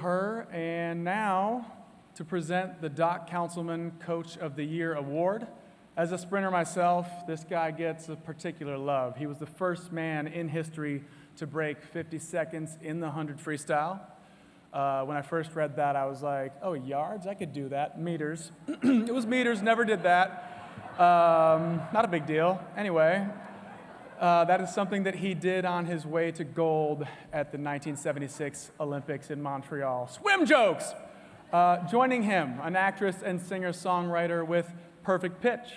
her. And now, to present the Doc Councilman Coach of the Year Award. As a sprinter myself, this guy gets a particular love. He was the first man in history to break 50 seconds in the 100 freestyle. When I first read that, I was like, oh, yards? I could do that. Meters. It was meters, never did that. Not a big deal. Anyway, that is something that he did on his way to gold at the 1976 Olympics in Montreal. Swim jokes! Joining him, an actress and singer-songwriter with perfect pitch.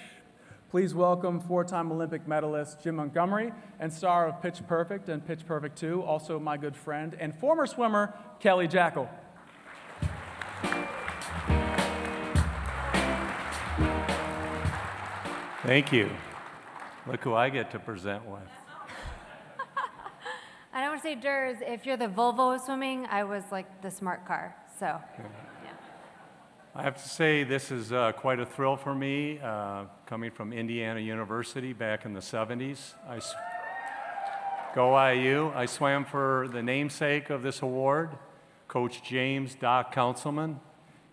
Please welcome four-time Olympic medalist Jim Montgomery and star of Pitch Perfect and Pitch Perfect 2, also my good friend, and former swimmer Kelly Jackal. Thank you. Look who I get to present with. I don't want to say Durs, if you're the Volvo of swimming, I was like the smart car, so. Yeah. I have to say this is quite a thrill for me, coming from Indiana University back in the 70s. Go IU. I swam for the namesake of this award, Coach James Doc Councilman,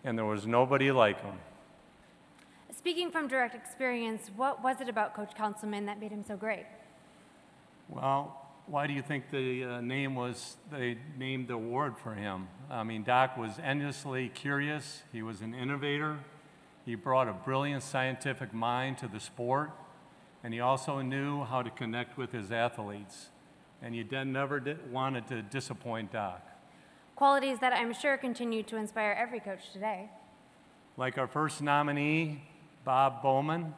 and there was nobody like him. Speaking from direct experience, what was it about Coach Councilman that made him so great? Well, why do you think they named the award for him? I mean, Doc was endlessly curious. He was an innovator. He brought a brilliant scientific mind to the sport, and he also knew how to connect with his athletes. And you never wanted to disappoint Doc. Qualities that I'm sure continue to inspire every coach today. Like our first nominee, Bob Bowman,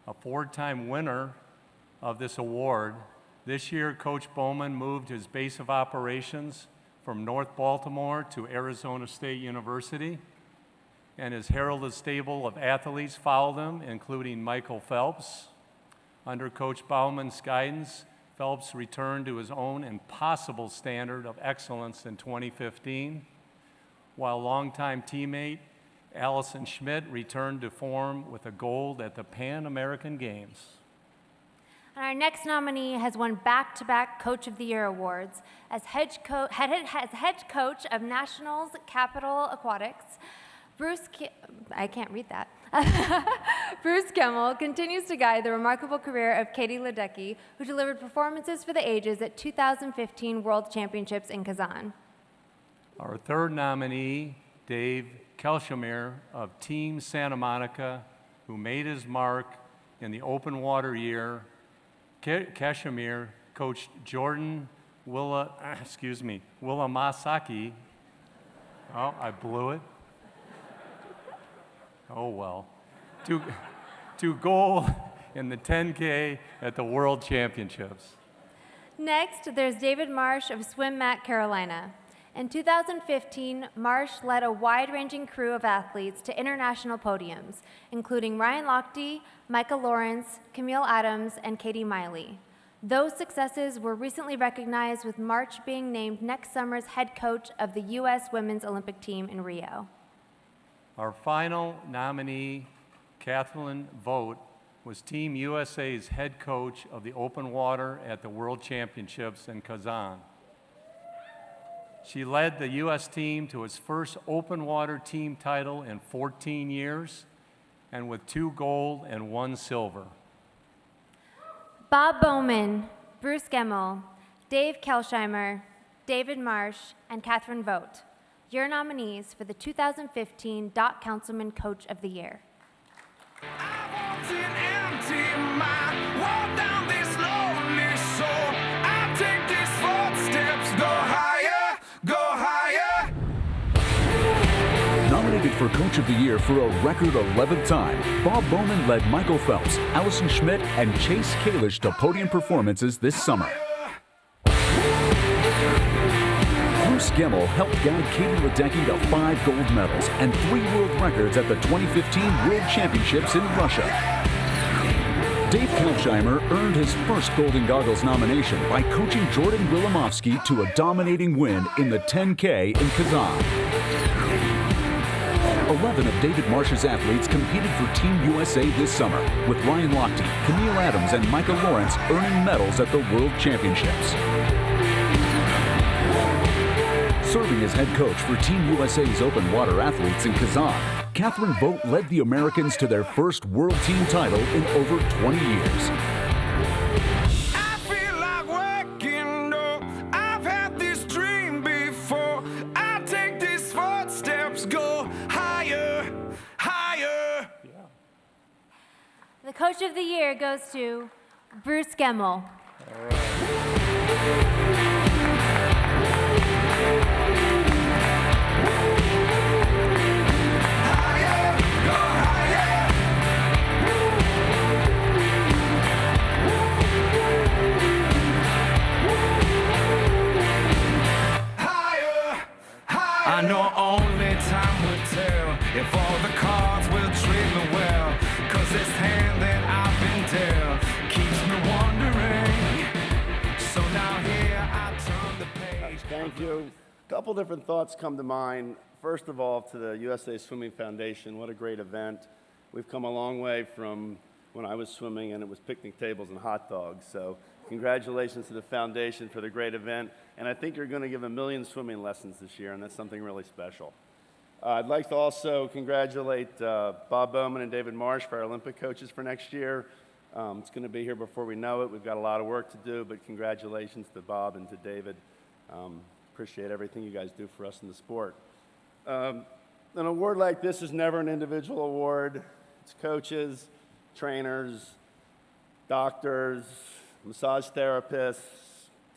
a four-time winner of this award. This year, Coach Bowman moved his base of operations from North Baltimore to Arizona State University, and his heralded stable of athletes followed him, including Michael Phelps. Under Coach Bowman's guidance, Phelps returned to his own impossible standard of excellence in 2015, while longtime teammate Allison Schmidt returned to form with a gold at the Pan American Games. And our next nominee has won back-to-back Coach of the Year awards as head coach of Nationals Capital Aquatics. Bruce Gemmell continues to guide the remarkable career of Katie Ledecky, who delivered performances for the ages at 2015 World Championships in Kazan. Our third nominee, Dave Kelshamir of Team Santa Monica, who made his mark in the open water year. Kashmir coached Jordan Willamasaki. Oh, I blew it. Oh, well. To gold in the 10K at the World Championships. Next, there's David Marsh of Swim Mat Carolina. In 2015, Marsh led a wide-ranging crew of athletes to international podiums, including Ryan Lochte, Micah Lawrence, Camille Adams, and Katie Miley. Those successes were recently recognized, with Marsh being named next summer's head coach of the U.S. Women's Olympic team in Rio. Our final nominee, Kathleen Vogt, was Team USA's head coach of the open water at the World Championships in Kazan. She led the U.S. team to its first open water team title in 14 years, and with 2 gold and 1 silver. Bob Bowman, Bruce Gemmell, Dave Kelsheimer, David Marsh, and Catherine Vogt, your nominees for the 2015 Doc Councilman Coach of the Year. Nominated for Coach of the Year for a record 11th time, Bob Bowman led Michael Phelps, Allison Schmidt, and Chase Kalish to podium performances this summer. Bruce Gemmell helped guide Katie Ledecky to 5 gold medals and 3 world records at the 2015 World Championships in Russia. Dave Kelsheimer earned his first Golden Goggles nomination by coaching Jordan Willamovsky to a dominating win in the 10K in Kazan. 11 of David Marsh's athletes competed for Team USA this summer, with Ryan Lochte, Camille Adams, and Micah Lawrence earning medals at the World Championships. Serving as head coach for Team USA's open water athletes in Kazan, Catherine Vogt led the Americans to their first world team title in over 20 years. I feel like waking up. I've had this dream before. I take these footsteps, go higher, higher. The Coach of the Year goes to Bruce Gemmell. I know only time will tell if all the cards will treat me well. Cause this hand that I've been dealt keeps me wondering. So now here I turn the page. Thank you. A couple different thoughts come to mind. First of all, to the USA Swimming Foundation, what a great event. We've come a long way from when I was swimming and it was picnic tables and hot dogs. So congratulations to the foundation for the great event. And I think you're going to give 1 million swimming lessons this year, and that's something really special. I'd like to also congratulate Bob Bowman and David Marsh for our Olympic coaches for next year. It's going to be here before we know it. We've got a lot of work to do, but congratulations to Bob and to David. Appreciate everything you guys do for us in the sport. An award like this is never an individual award. It's coaches, trainers, doctors, massage therapists,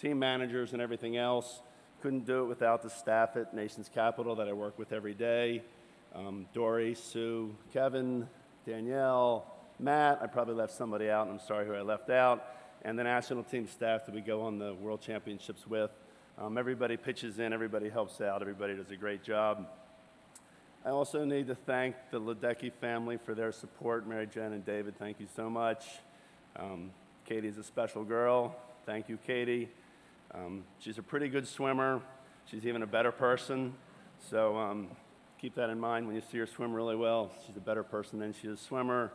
team managers, and everything else. Couldn't do it without the staff at Nation's Capital that I work with every day. Dory, Sue, Kevin, Danielle, Matt. I probably left somebody out, and I'm sorry who I left out. And the national team staff that we go on the World Championships with. Everybody pitches in, everybody helps out, everybody does a great job. I also need to thank the Ledecky family for their support. Mary Jen and David, thank you so much. Katie's a special girl. Thank you, Katie. She's a pretty good swimmer. She's even a better person. So keep that in mind when you see her swim really well. She's a better person than she is a swimmer.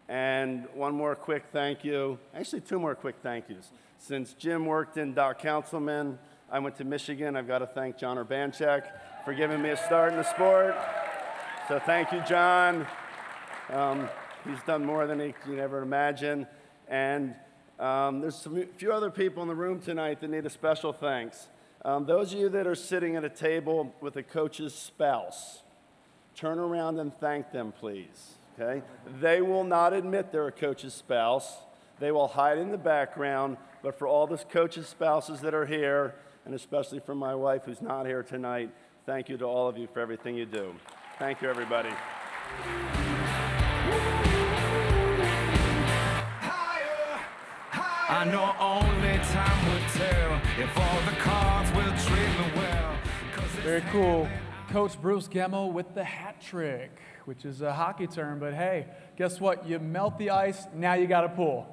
And one more quick thank you. Actually, 2 more quick thank yous. Since Jim worked in Dock Councilman, I went to Michigan. I've got to thank John Urbanchek for giving me a start in the sport. So thank you, John. He's done more than he can ever imagine. And there's a few other people in the room tonight that need a special thanks. Those of you that are sitting at a table with a coach's spouse, turn around and thank them, please. Okay? They will not admit they're a coach's spouse. They will hide in the background. But for all the coaches' spouses that are here, and especially for my wife who's not here tonight, thank you to all of you for everything you do. Thank you, everybody. I know only time will tell if all the cards will treat me well. Very cool. Coach Bruce Gemmell with the hat trick, which is a hockey term, but hey, guess what? You melt the ice, now you got to pull.